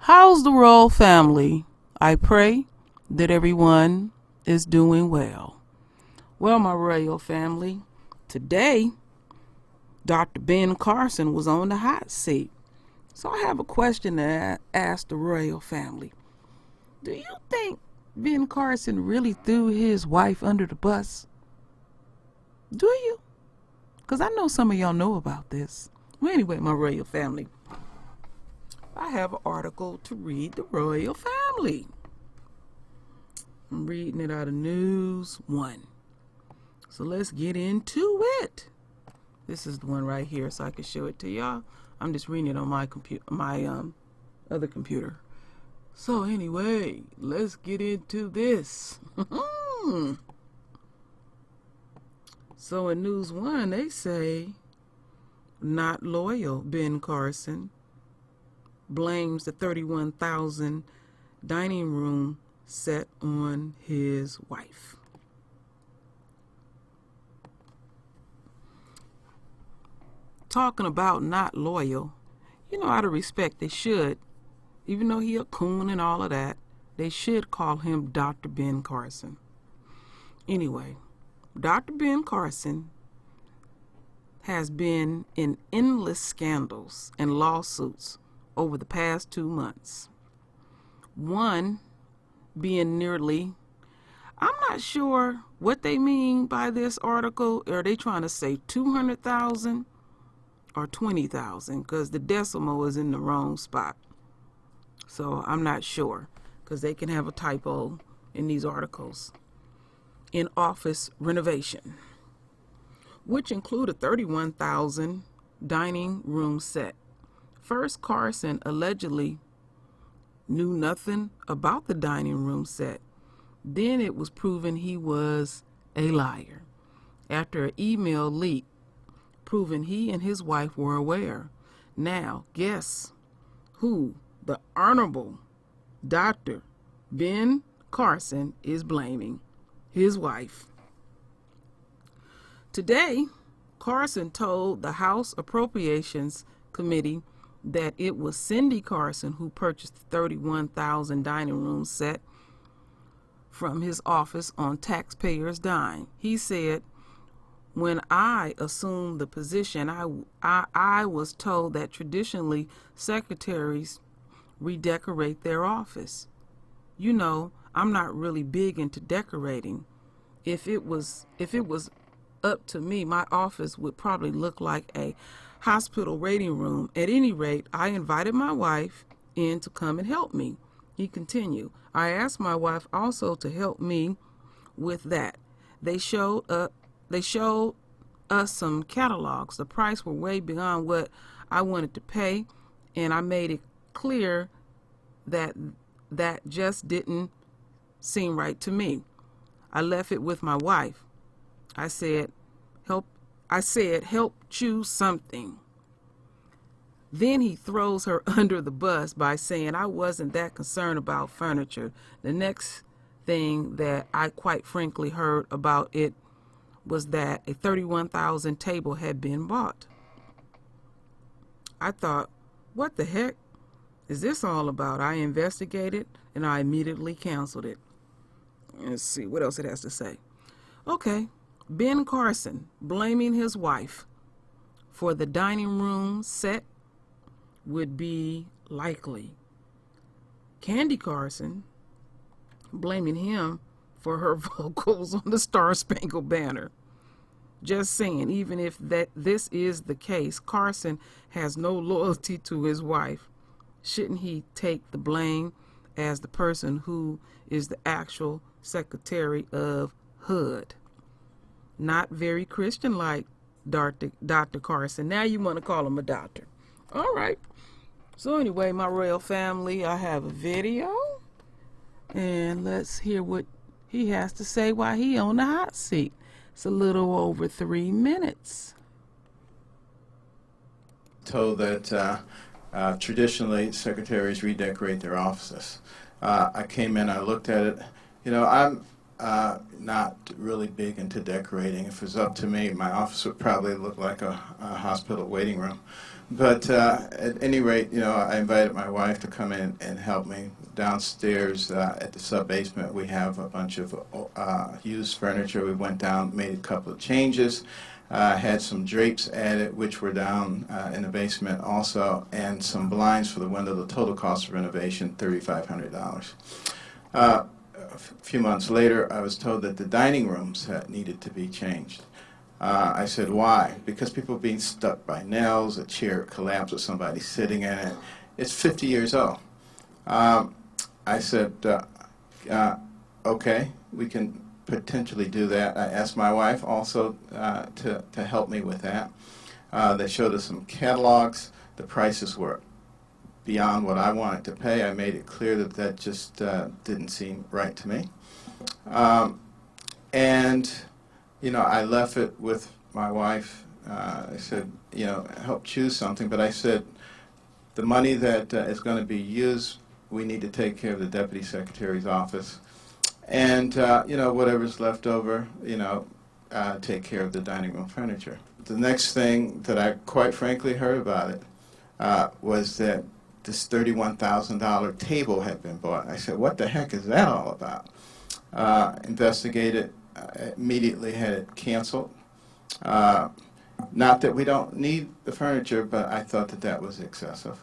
How's the royal family? I pray that everyone is doing well. Well, my royal family, today Dr. Ben Carson was on the hot seat. So I have a question to ask the royal family. Do you think Ben Carson really threw his wife under the bus? Do you? Because I know some of y'all know about this. Well, anyway, my royal family, I have an article to read the royal family. I'm reading it out of News 1. So let's get into it. This is the one right here, so I can show it to y'all. I'm just reading it on my other computer. So anyway, let's get into this. So in News 1, they say, not loyal Ben Carson blames the 31,000 dining room set on his wife. Talking about not loyal, out of respect, they should, even though he a coon and all of that, they should call him Dr. Ben Carson. Anyway, Dr. Ben Carson has been in endless scandals and lawsuits over the past 2 months. One being nearly, I'm not sure what they mean by this article. Are they trying to say 200,000 or 20,000? Because the decimal is in the wrong spot. So I'm not sure, because they can have a typo in these articles. In office renovation, which include a 31,000 dining room set. First, Carson allegedly knew nothing about the dining room set. Then it was proven he was a liar after an email leak proving he and his wife were aware. Now, guess who the Honorable Dr. Ben Carson is blaming? His wife. Today, Carson told the House Appropriations Committee that it was Cindy Carson who purchased the 31,000 dining room set from his office on taxpayers' dime. He said, when I assumed the position, I was told that traditionally secretaries redecorate their office. I'm not really big into decorating. If it was up to me, my office would probably look like a hospital waiting room. At any rate, I invited my wife in to come and help me. He continued. I asked my wife also to help me with that. They showed us some catalogs. The price were way beyond what I wanted to pay, and I made it clear that just didn't seem right to me. I left it with my wife. I said, help choose something. Then he throws her under the bus by saying I wasn't that concerned about furniture. The next thing that I quite frankly heard about it was that a 31,000 table had been bought. I thought, what the heck is this all about? I investigated and I immediately canceled it. Let's see what else it has to say. Okay, Ben Carson blaming his wife for the dining room set would be likely. Candy Carson blaming him for her vocals on the Star Spangled Banner. Just saying, even if this is the case, Carson has no loyalty to his wife. Shouldn't he take the blame as the person who is the actual Secretary of HUD? Not very Christian-like, Dr. Carson. Now you want to call him a doctor. All right. So anyway, my royal family, I have a video. And let's hear what he has to say while he on the hot seat. It's a little over 3 minutes. Told that traditionally secretaries redecorate their offices. I came in, I looked at it. I'm not really big into decorating. If it was up to me, my office would probably look like a hospital waiting room. But at any rate, I invited my wife to come in and help me. Downstairs at the sub-basement, we have a bunch of used furniture. We went down, made a couple of changes, had some drapes added, which were down in the basement also, and some blinds for the window. The total cost of renovation, $3,500. A few months later, I was told that the dining rooms needed to be changed. I said, why? Because people are being stuck by nails, a chair collapsed with somebody sitting in it. It's 50 years old. I said, okay, we can potentially do that. I asked my wife also to help me with that. They showed us some catalogs. The prices were beyond what I wanted to pay. I made it clear that that just didn't seem right to me. I left it with my wife. I said, help choose something. But I said, the money that is going to be used, we need to take care of the Deputy Secretary's office. And, whatever's left over, take care of the dining room furniture. The next thing that I quite frankly heard about it was that this $31,000 table had been bought. I said, what the heck is that all about? Investigated, immediately had it canceled. Not that we don't need the furniture, but I thought that that was excessive.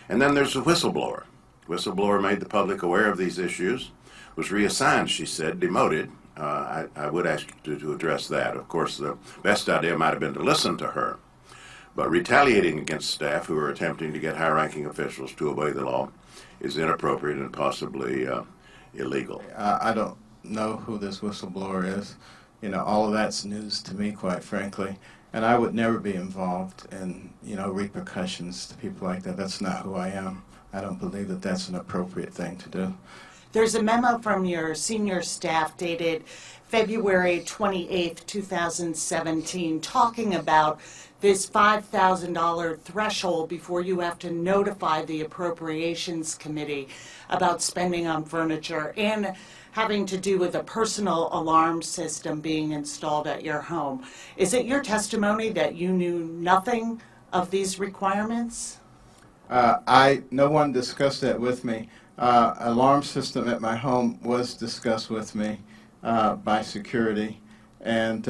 And then there's the whistleblower. Whistleblower made the public aware of these issues, was reassigned, she said, demoted. I would ask you to address that. Of course, the best idea might have been to listen to her. But retaliating against staff who are attempting to get high-ranking officials to obey the law is inappropriate and possibly illegal. I don't know who this whistleblower is. All of that's news to me, quite frankly. And I would never be involved in, repercussions to people like that. That's not who I am. I don't believe that that's an appropriate thing to do. There's a memo from your senior staff dated February 28th, 2017, talking about this $5,000 threshold before you have to notify the Appropriations Committee about spending on furniture and having to do with a personal alarm system being installed at your home. Is it your testimony that you knew nothing of these requirements? No one discussed that with me. Alarm system at my home was discussed with me by security, and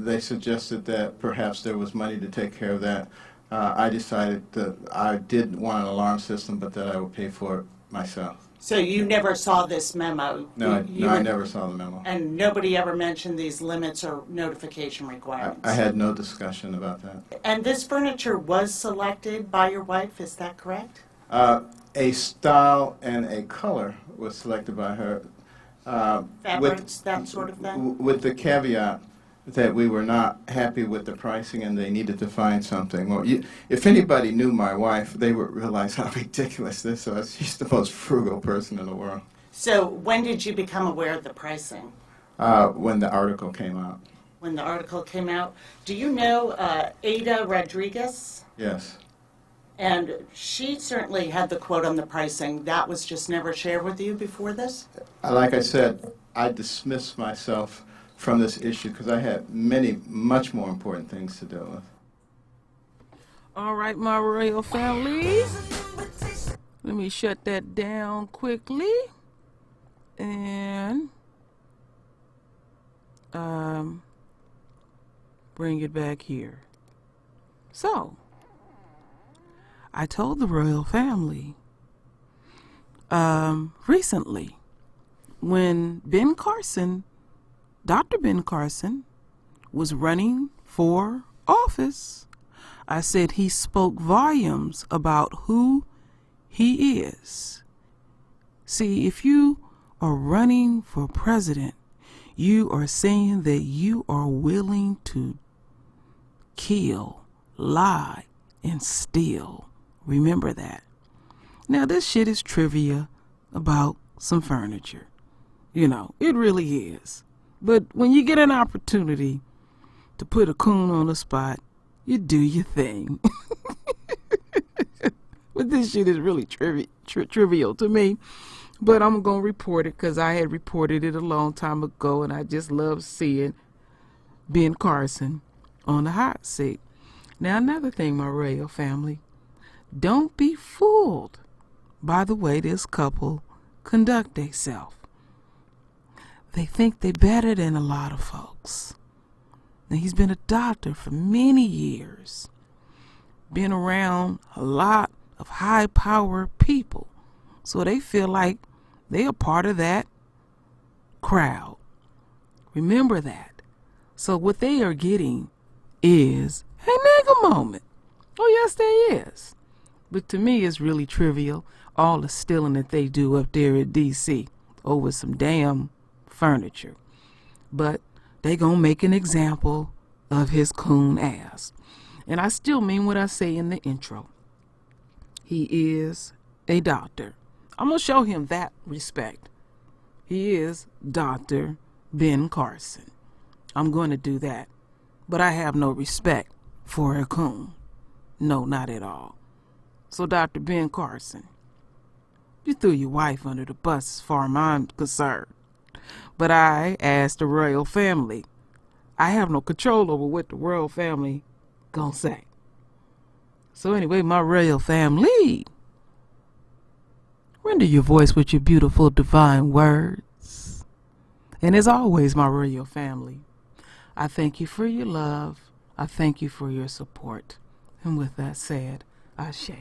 they suggested that perhaps there was money to take care of that. I decided that I did want an alarm system, but that I would pay for it myself. So you never saw this memo? No, I never saw the memo. And nobody ever mentioned these limits or notification requirements? I had no discussion about that. And this furniture was selected by your wife, is that correct? A style and a color was selected by her. Fabrics, that sort of thing? With the caveat that we were not happy with the pricing and they needed to find something. Well, if anybody knew my wife, they would realize how ridiculous this was. She's the most frugal person in the world. So when did you become aware of the pricing? When the article came out. When the article came out. Do you know Ada Rodriguez? Yes. And she certainly had the quote on the pricing. That was just never shared with you before this? Like I said, I dismissed myself from this issue because I had much more important things to deal with. All right, my royal family. Let me shut that down quickly. And bring it back here. So, I told the royal family recently when Ben Carson, Dr. Ben Carson, was running for office, I said he spoke volumes about who he is. See, if you are running for president, you are saying that you are willing to kill, lie, and steal. Remember that. Now, this shit is trivia about some furniture. It really is. But when you get an opportunity to put a coon on the spot, you do your thing. But this shit is really trivial to me. But I'm going to report it because I had reported it a long time ago, and I just love seeing Ben Carson on the hot seat. Now, another thing, my royal family, don't be fooled by the way this couple conduct themselves. They think they're better than a lot of folks. Now, he's been a doctor for many years, been around a lot of high-power people, so they feel like they are part of that crowd. Remember that. So what they are getting is a nigga moment. Oh, yes, there is. But to me, it's really trivial, all the stealing that they do up there at D.C. over some damn furniture. But they gonna make an example of his coon ass. And I still mean what I say in the intro. He is a doctor. I'm gonna show him that respect. He is Dr. Ben Carson. I'm going to do that. But I have no respect for a coon. No, not at all. So Dr. Ben Carson, you threw your wife under the bus as far as I'm concerned. But I, as the royal family, I have no control over what the royal family gonna say. So anyway, my royal family, render your voice with your beautiful divine words. And as always, my royal family, I thank you for your love. I thank you for your support. And with that said, Ashe.